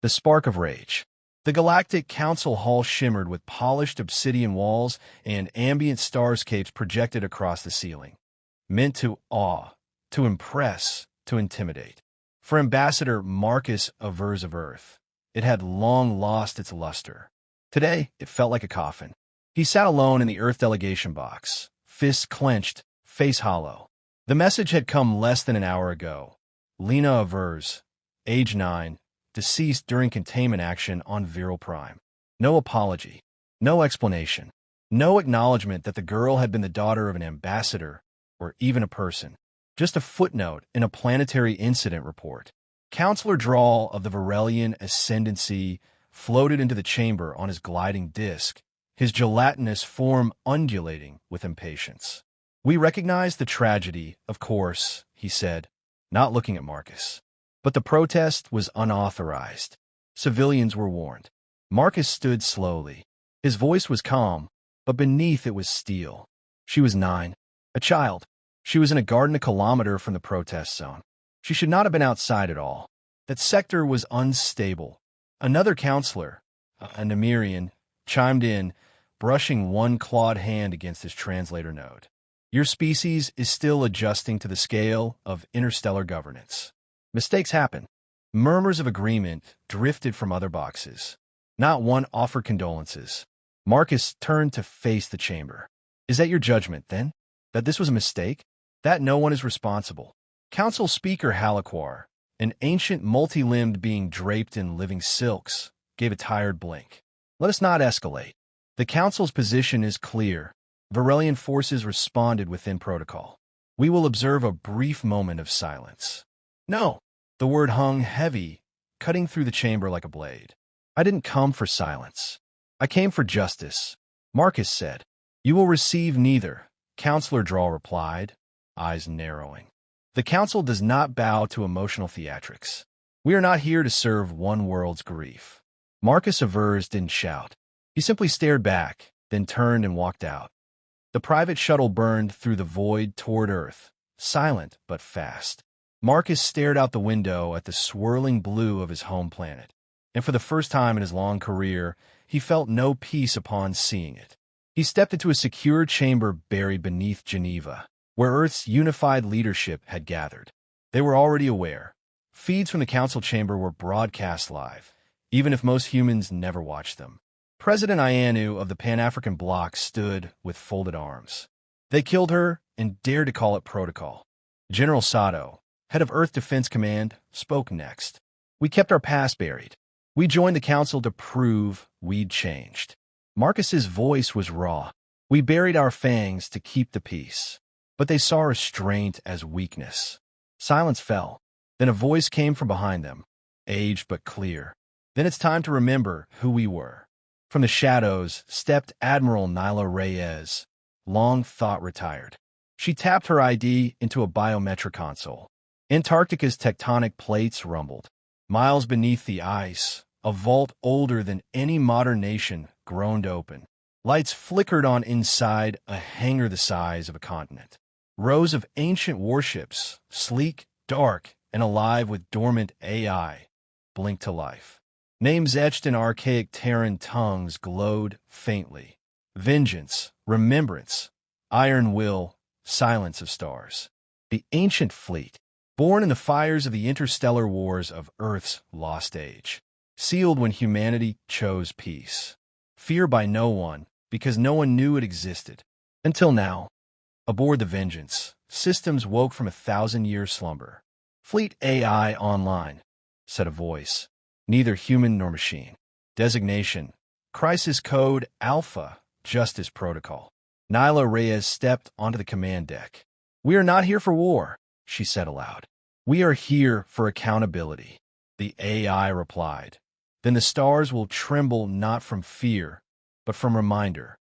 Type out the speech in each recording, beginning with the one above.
The spark of rage. The Galactic Council hall shimmered with polished obsidian walls and ambient starscapes projected across the ceiling, meant to awe, to impress, to intimidate. For Ambassador Marcus Avers of Earth, it had long lost its luster. Today, it felt like a coffin. He sat alone in the Earth delegation box, fists clenched, face hollow. The message had come less than an hour ago. Lena Avers, age 9, deceased during containment action on Viral Prime. No apology, no explanation, no acknowledgement that the girl had been the daughter of an ambassador or even a person. Just a footnote in a planetary incident report. Counselor Drawl of the Varelian Ascendancy floated into the chamber on his gliding disc, his gelatinous form undulating with impatience. "We recognize the tragedy, of course," he said, not looking at Marcus. But the protest was unauthorized. Civilians were warned. Marcus stood slowly. His voice was calm, but beneath it was steel. She was 9, a child. She was in a garden a kilometer from the protest zone. She should not have been outside at all. That sector was unstable. Another counselor, a Nemirian, chimed in, brushing one clawed hand against his translator node. "Your species is still adjusting to the scale of interstellar governance. Mistakes happen." Murmurs of agreement drifted from other boxes. Not one offered condolences. Marcus turned to face the chamber. "Is that your judgment, then? That this was a mistake? That no one is responsible?" Council Speaker Halaquar, an ancient multi-limbed being draped in living silks, gave a tired blink. "Let us not escalate. The Council's position is clear." Varelian forces responded within protocol. "We will observe a brief moment of silence." "No." The word hung heavy, cutting through the chamber like a blade. "I didn't come for silence. I came for justice," Marcus said. "You will receive neither," Counselor Drawl replied, eyes narrowing. "The Council does not bow to emotional theatrics. We are not here to serve one world's grief." Marcus Avers didn't shout. He simply stared back, then turned and walked out. The private shuttle burned through the void toward Earth, silent but fast. Marcus stared out the window at the swirling blue of his home planet, and for the first time in his long career, he felt no peace upon seeing it. He stepped into a secure chamber buried beneath Geneva, where Earth's unified leadership had gathered. They were already aware. Feeds from the council chamber were broadcast live, even if most humans never watched them. President Ianu of the Pan-African Bloc stood with folded arms. They killed her and dared to call it protocol. General Sato, head of Earth Defense Command, spoke next. "We kept our past buried. We joined the council to prove we'd changed." Marcus's voice was raw. "We buried our fangs to keep the peace." But they saw restraint as weakness. Silence fell. Then a voice came from behind them, aged but clear. "Then it's time to remember who we were." From the shadows stepped Admiral Nyla Reyes, long thought retired. She tapped her ID into a biometric console. Antarctica's tectonic plates rumbled. Miles beneath the ice, a vault older than any modern nation groaned open. Lights flickered on inside a hangar the size of a continent. Rows of ancient warships, sleek, dark, and alive with dormant AI, blinked to life. Names etched in archaic Terran tongues glowed faintly. Vengeance, remembrance, iron will, silence of stars. The ancient fleet, born in the fires of the interstellar wars of Earth's lost age, sealed when humanity chose peace. Fear by no one, because no one knew it existed. Until now. Aboard the Vengeance, systems woke from a 1,000-year slumber. "Fleet AI online," said a voice. Neither human nor machine. Designation: Crisis Code Alpha, Justice Protocol. Nyla Reyes stepped onto the command deck. "We are not here for war," she said aloud. "We are here for accountability," the AI replied. "Then the stars will tremble not from fear, but from reminder."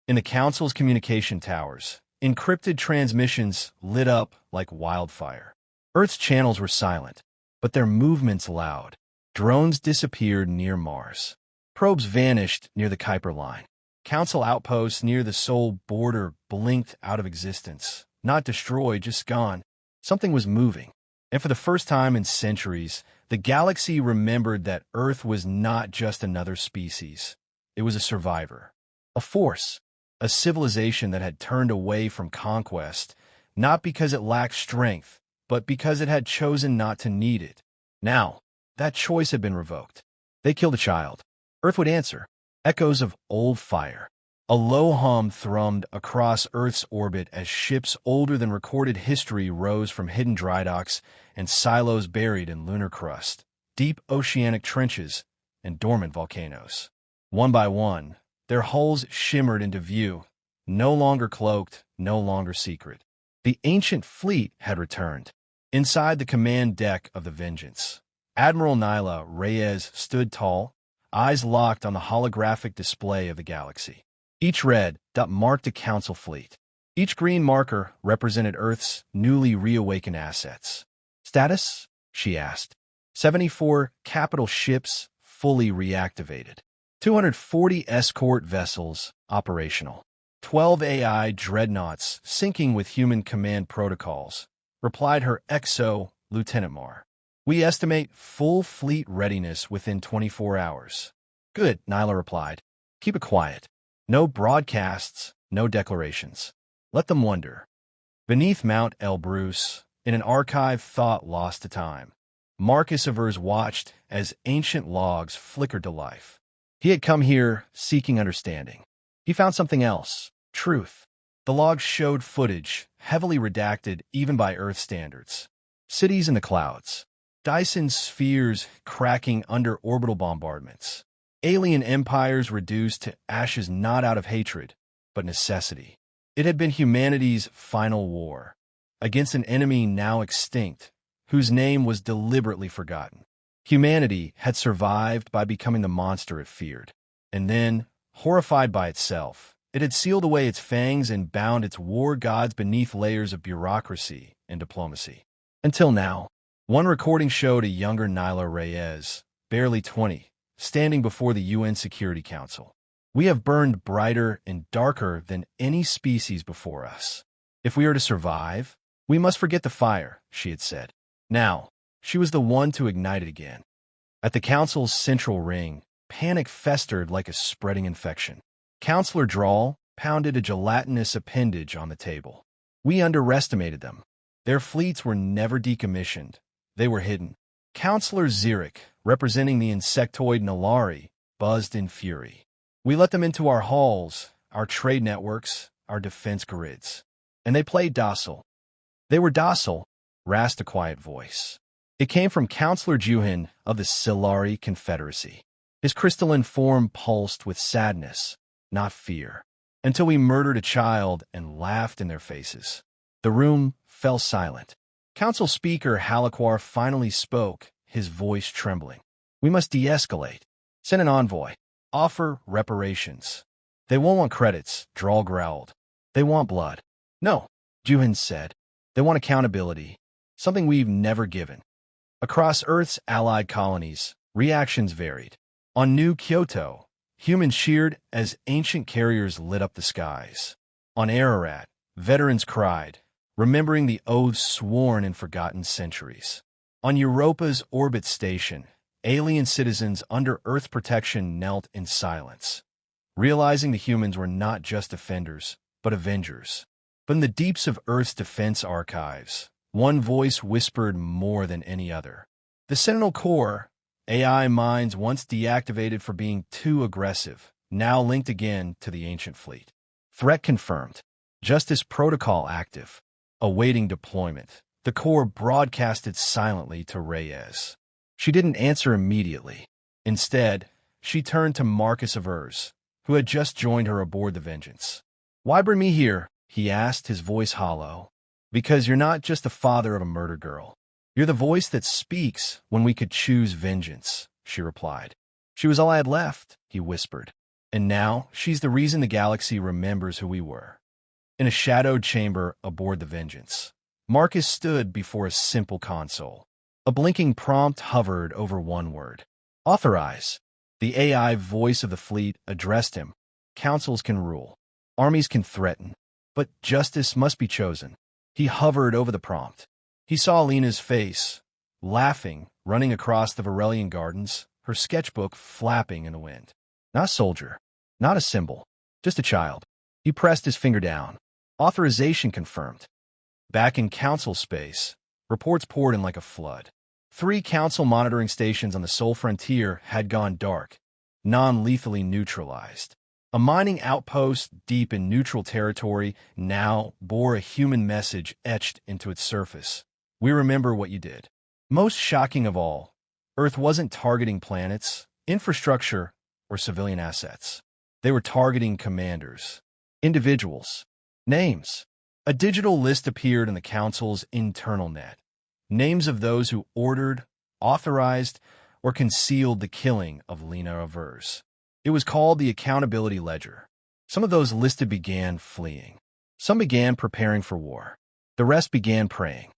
In the Council's communication towers, encrypted transmissions lit up like wildfire. Earth's channels were silent, but their movements loud. Drones disappeared near Mars. Probes vanished near the Kuiper Line. Council outposts near the Sol border blinked out of existence. Not destroyed, just gone. Something was moving. And for the first time in centuries, The galaxy remembered that Earth was not just another species. It was a survivor, a force, a civilization that had turned away from conquest, not because it lacked strength, but because it had chosen not to need it. Now, that choice had been revoked. They killed a child. Earth would answer. Echoes of old fire. A low hum thrummed across Earth's orbit as ships older than recorded history rose from hidden dry docks and silos buried in lunar crust, deep oceanic trenches, and dormant volcanoes. One by one, their hulls shimmered into view, no longer cloaked, no longer secret. The ancient fleet had returned. Inside the command deck of the Vengeance, Admiral Nyla Reyes stood tall, eyes locked on the holographic display of the galaxy. Each red dot marked a council fleet. Each green marker represented Earth's newly reawakened assets. Status? She asked. 74 capital ships fully reactivated. 240 escort vessels operational. 12 AI dreadnoughts syncing with human command protocols, replied her XO, Lieutenant Mar. We estimate full fleet readiness within 24 hours. Good, Nyla replied. Keep it quiet. No broadcasts, no declarations. Let them wonder. Beneath Mount Elbrus, in an archive thought lost to time, Marcus Avers watched as ancient logs flickered to life. He had come here seeking understanding. He found something else, truth. The logs showed footage, heavily redacted even by Earth standards. Cities in the clouds. Dyson spheres cracking under orbital bombardments. Alien empires reduced to ashes not out of hatred, but necessity. It had been humanity's final war, against an enemy now extinct, whose name was deliberately forgotten. Humanity had survived by becoming the monster it feared. And then, horrified by itself, it had sealed away its fangs and bound its war gods beneath layers of bureaucracy and diplomacy. Until now, one recording showed a younger Nyla Reyes, barely 20, standing before the UN Security Council. We have burned brighter and darker than any species before us. If we are to survive, we must forget the fire, she had said. Now, she was the one to ignite it again. At the Council's central ring, panic festered like a spreading infection. Counselor Drawl pounded a gelatinous appendage on the table. We underestimated them. Their fleets were never decommissioned. They were hidden. Counselor Xeric, representing the insectoid Nalari, buzzed in fury. We let them into our halls, our trade networks, our defense grids. And they played docile. They were docile, rasped a quiet voice. It came from Counselor Juhin of the Silari Confederacy. His crystalline form pulsed with sadness, not fear, until we murdered a child and laughed in their faces. The room fell silent. Council Speaker Halaquar finally spoke, his voice trembling. We must de-escalate. Send an envoy. Offer reparations. They won't want credits, Drawl growled. They want blood. No, Juhin said. They want accountability, something we've never given. Across Earth's allied colonies, reactions varied. On New Kyoto, humans cheered as ancient carriers lit up the skies. On Ararat, veterans cried, remembering the oaths sworn in forgotten centuries. On Europa's orbit station, alien citizens under Earth protection knelt in silence, realizing the humans were not just defenders, but avengers. But in the deeps of Earth's defense archives, one voice whispered more than any other. The Sentinel Corps, AI minds once deactivated for being too aggressive, now linked again to the ancient fleet. Threat confirmed. Justice protocol active. Awaiting deployment. The Corps broadcasted silently to Reyes. She didn't answer immediately. Instead, she turned to Marcus Avers, who had just joined her aboard the Vengeance. Why bring me here? He asked, his voice hollow. Because you're not just the father of a murder girl. You're the voice that speaks when we could choose vengeance, she replied. She was all I had left, he whispered. And now she's the reason the galaxy remembers who we were. In a shadowed chamber aboard the Vengeance, Marcus stood before a simple console. A blinking prompt hovered over one word. Authorize. The AI voice of the fleet addressed him. Councils can rule. Armies can threaten. But justice must be chosen. He hovered over the prompt. He saw Lena's face, laughing, running across the Varelian gardens, her sketchbook flapping in the wind. Not a soldier, not a symbol, just a child. He pressed his finger down. Authorization confirmed. Back in council space, reports poured in like a flood. 3 council monitoring stations on the Sol frontier had gone dark, non-lethally neutralized. A mining outpost deep in neutral territory now bore a human message etched into its surface. We remember what you did. Most shocking of all, Earth wasn't targeting planets, infrastructure, or civilian assets. They were targeting commanders, individuals, names. A digital list appeared in the Council's internal net. Names of those who ordered, authorized, or concealed the killing of Lena Avers. It was called the Accountability Ledger. Some of those listed began fleeing. Some began preparing for war. The rest began praying.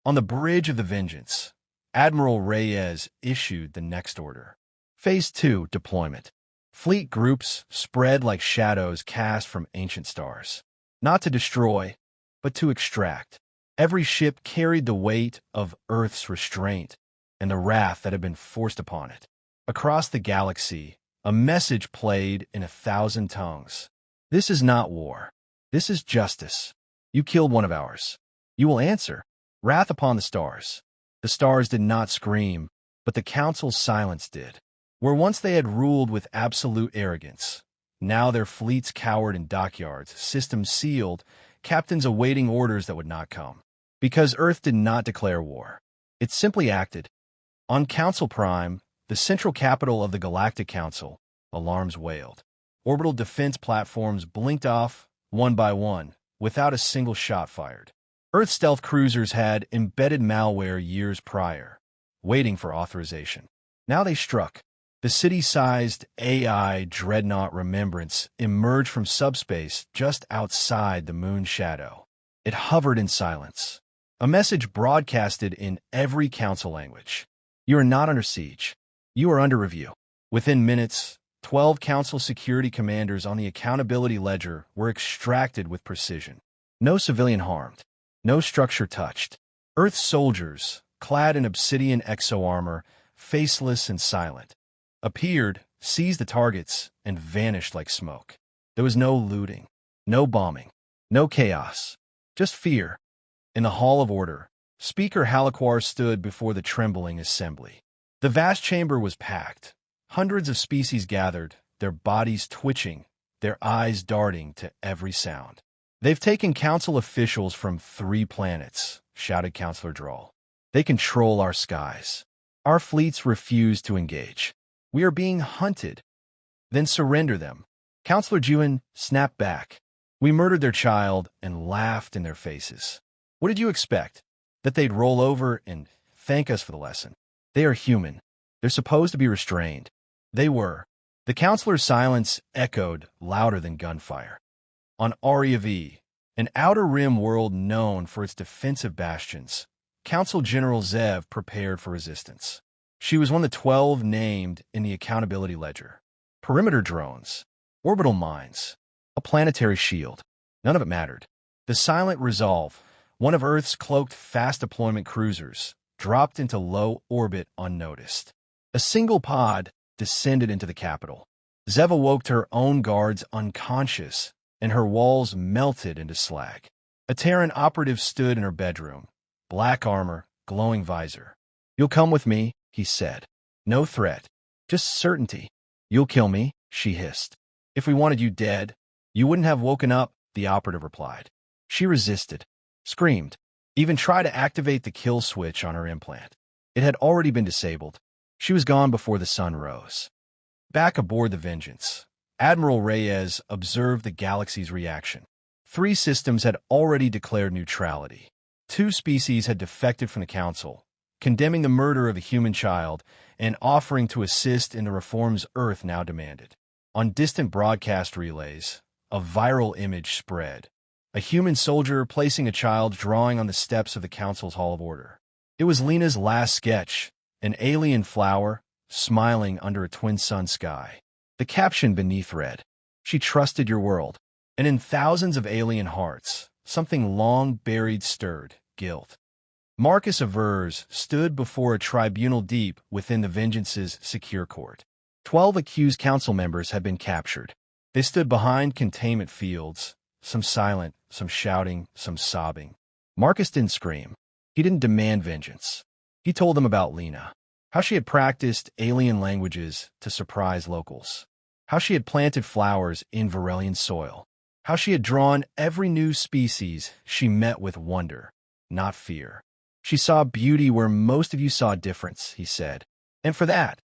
On the bridge of the Vengeance, Admiral Reyes issued the next order. Phase 2 deployment. Fleet groups spread like shadows cast from ancient stars. Not to destroy, but to extract. Every ship carried the weight of Earth's restraint and the wrath that had been forced upon it. Across the galaxy, a message played in 1,000 tongues. This is not war. This is justice. You killed one of ours. You will answer. Wrath upon the stars. The stars did not scream, but the Council's silence did. Where once they had ruled with absolute arrogance, now their fleets cowered in dockyards, systems sealed, captains awaiting orders that would not come. Because Earth did not declare war. It simply acted. On Council Prime, the central capital of the Galactic Council, alarms wailed. Orbital defense platforms blinked off, one by one, without a single shot fired. Earth stealth cruisers had embedded malware years prior, waiting for authorization. Now they struck. The city-sized AI dreadnought Remembrance emerged from subspace just outside the moon's shadow. It hovered in silence. A message broadcasted in every council language. You are not under siege. You are under review. Within minutes, 12 council security commanders on the accountability ledger were extracted with precision. No civilian harmed. No structure touched. Earth soldiers, clad in obsidian exo-armor, faceless and silent, appeared, seized the targets, and vanished like smoke. There was no looting, no bombing, no chaos, just fear. In the Hall of Order, Speaker Halaquar stood before the trembling assembly. The vast chamber was packed. Hundreds of species gathered, their bodies twitching, their eyes darting to every sound. They've taken council officials from 3 planets, shouted Councillor Droll. They control our skies. Our fleets refuse to engage. We are being hunted. Then surrender them. Councillor Juin snapped back. We murdered their child and laughed in their faces. What did you expect? That they'd roll over and thank us for the lesson? They are human. They're supposed to be restrained. They were. The councillor's silence echoed louder than gunfire. On Aria V, an outer rim world known for its defensive bastions, Council General Zev prepared for resistance. She was one of the 12 named in the accountability ledger. Perimeter drones, orbital mines, a planetary shield. None of it mattered. The Silent Resolve, one of Earth's cloaked fast deployment cruisers, dropped into low orbit unnoticed. A single pod descended into the capital. Zev awoke her own guards unconscious, and her walls melted into slag. A Terran operative stood in her bedroom, black armor, glowing visor. You'll come with me, he said. No threat, just certainty. You'll kill me, she hissed. If we wanted you dead, you wouldn't have woken up, the operative replied. She resisted, screamed, even tried to activate the kill switch on her implant. It had already been disabled. She was gone before the sun rose. Back aboard the Vengeance, Admiral Reyes observed the galaxy's reaction. 3 systems had already declared neutrality. 2 species had defected from the Council, condemning the murder of a human child and offering to assist in the reforms Earth now demanded. On distant broadcast relays, a viral image spread. A human soldier placing a child drawing on the steps of the Council's Hall of Order. It was Lena's last sketch, an alien flower, smiling under a twin-sun sky. The caption beneath read, "She trusted your world." And in thousands of alien hearts, something long buried stirred, guilt. Marcus avers stood before a tribunal deep within the Vengeance's secure court. 12 accused council members had been captured. They stood behind containment fields, some silent, some shouting, some sobbing. Marcus didn't scream. He didn't demand vengeance. He told them about Lena, how she had practiced alien languages to surprise locals, how she had planted flowers in Varelian soil, how she had drawn every new species she met with wonder, not fear. She saw beauty where most of you saw difference, he said. And for that,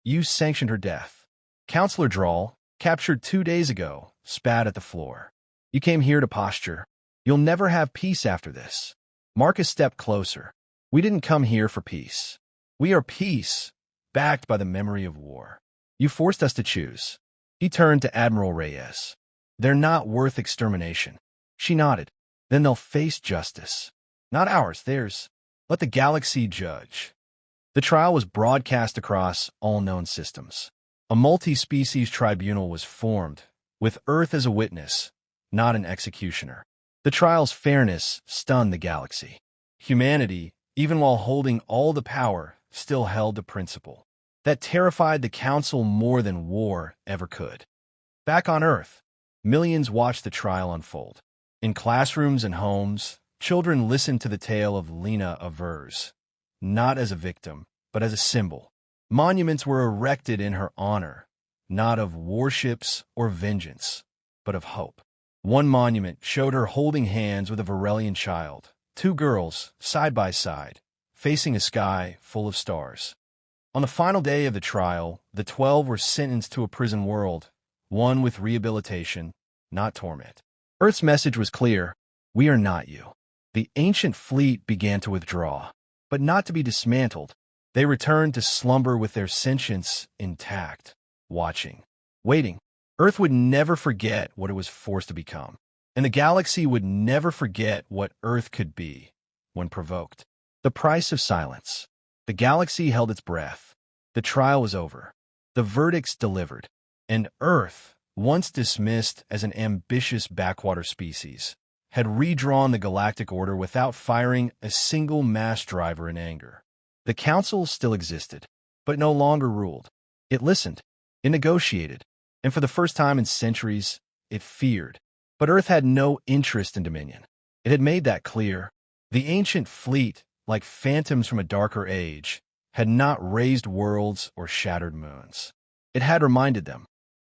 you sanctioned her death. Counselor Drawl, captured 2 days ago, spat at the floor. You came here to posture. You'll never have peace after this. Marcus stepped closer. We didn't come here for peace. We are peace, backed by the memory of war. You forced us to choose. He turned to Admiral Reyes. They're not worth extermination. She nodded. Then they'll face justice. Not ours, theirs. Let the galaxy judge. The trial was broadcast across all known systems. A multi-species tribunal was formed, with Earth as a witness, not an executioner. The trial's fairness stunned the galaxy. Humanity, even while holding all the power, still held the principle. That terrified the Council more than war ever could. Back on Earth, millions watched the trial unfold. In classrooms and homes, children listened to the tale of Lena Avers, not as a victim, but as a symbol. Monuments were erected in her honor, not of warships or vengeance, but of hope. One monument showed her holding hands with a Varelian child, 2 girls, side by side, facing a sky full of stars. On the final day of the trial, the 12 were sentenced to a prison world, one with rehabilitation, not torment. Earth's message was clear: we are not you. The ancient fleet began to withdraw, but not to be dismantled. They returned to slumber with their sentience intact, watching, waiting. Earth would never forget what it was forced to become, and the galaxy would never forget what Earth could be when provoked. The price of silence. The galaxy held its breath. The trial was over. The verdicts delivered. And Earth, once dismissed as an ambitious backwater species, had redrawn the galactic order without firing a single mass driver in anger. The Council still existed, but no longer ruled. It listened. It negotiated. And for the first time in centuries, it feared. But Earth had no interest in dominion. It had made that clear. The ancient fleet, like phantoms from a darker age, had not raised worlds or shattered moons. It had reminded them.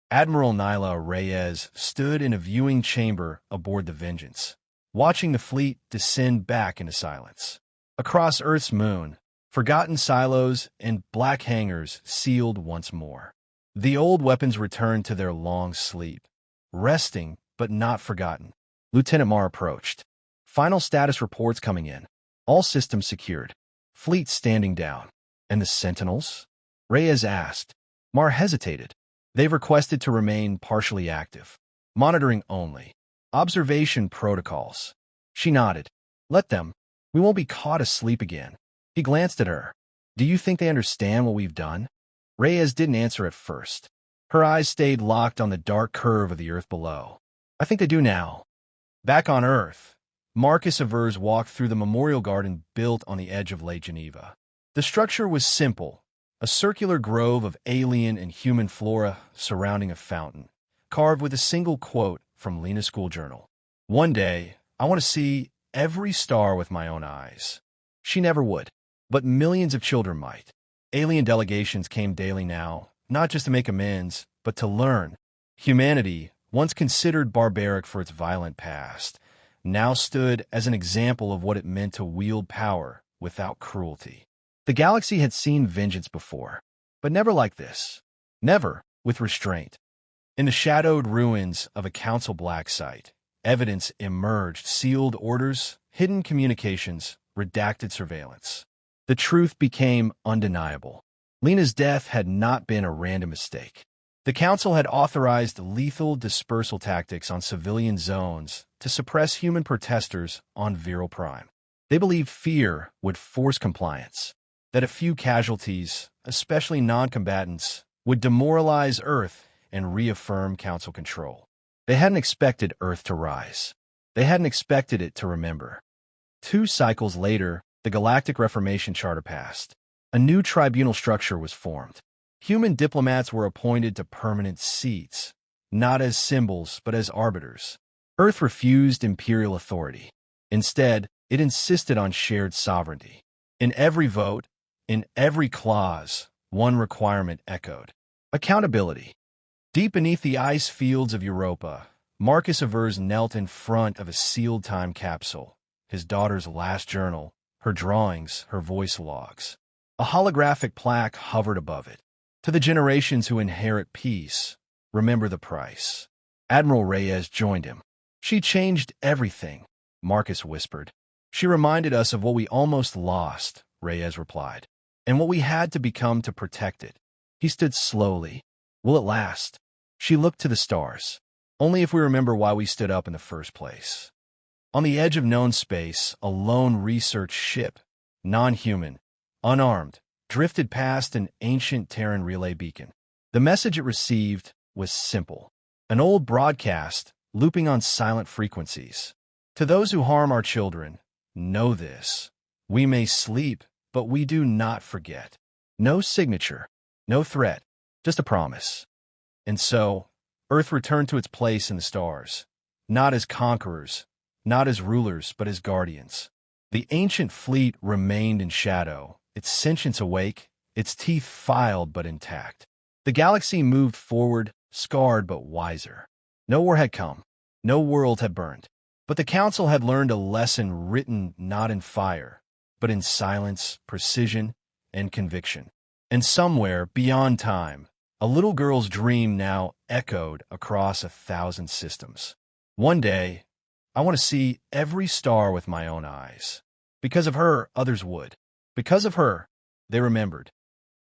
Admiral Nyla Reyes stood in a viewing chamber aboard the Vengeance, watching the fleet descend back into silence. Across Earth's moon, forgotten silos and black hangars sealed once more. The old weapons returned to their long sleep, resting but not forgotten. Lieutenant Marr approached. Final status reports coming in. All systems secured. Fleet standing down. And the Sentinels? Reyes asked. Marr hesitated. They've requested to remain partially active. Monitoring only. Observation protocols. She nodded. Let them. We won't be caught asleep again. He glanced at her. Do you think they understand what we've done? Reyes didn't answer at first. Her eyes stayed locked on the dark curve of the Earth below. I think they do now. Back on Earth, Marcus Avers walked through the memorial garden built on the edge of Lake Geneva. The structure was simple, a circular grove of alien and human flora surrounding a fountain, carved with a single quote from Lena's school journal. One day, I want to see every star with my own eyes. She never would, but millions of children might. Alien delegations came daily now, not just to make amends, but to learn. Humanity, once considered barbaric for its violent past, now stood as an example of what it meant to wield power without cruelty. The galaxy had seen vengeance before, but never like this. Never with restraint. In the shadowed ruins of a council black site, evidence emerged: sealed orders, hidden communications, redacted surveillance. The truth became undeniable. Lena's death had not been a random mistake. The Council had authorized lethal dispersal tactics on civilian zones to suppress human protesters on Viral Prime. They believed fear would force compliance, that a few casualties, especially non-combatants, would demoralize Earth and reaffirm Council control. They hadn't expected Earth to rise. They hadn't expected it to remember. 2 cycles later, The Galactic Reformation Charter passed. A new tribunal structure was formed. Human diplomats were appointed to permanent seats, not as symbols but as arbiters. Earth refused imperial authority. Instead, it insisted on shared sovereignty. In every vote, in every clause, one requirement echoed: accountability. Deep beneath the ice fields of Europa, Marcus Averse knelt in front of a sealed time capsule, his daughter's last journal, her drawings, her voice logs. A holographic plaque hovered above it. To the generations who inherit peace, remember the price. Admiral Reyes joined him. She changed everything, Marcus whispered. She reminded us of what we almost lost, Reyes replied, and what we had to become to protect it. He stood slowly. Will it last? She looked to the stars. Only if we remember why we stood up in the first place. On the edge of known space, a lone research ship, non-human, unarmed, drifted past an ancient Terran relay beacon. The message it received was simple. An old broadcast, looping on silent frequencies. To those who harm our children, know this. We may sleep, but we do not forget. No signature, no threat, just a promise. And so, Earth returned to its place in the stars, not as conquerors, not as rulers, but as guardians. The ancient fleet remained in shadow, its sentience awake, its teeth filed but intact. The galaxy moved forward, scarred but wiser. No war had come, no world had burned. But the Council had learned a lesson written not in fire, but in silence, precision, and conviction. And somewhere, beyond time, a little girl's dream now echoed across 1,000 systems. One day, I want to see every star with my own eyes. Because of her, others would. Because of her, they remembered.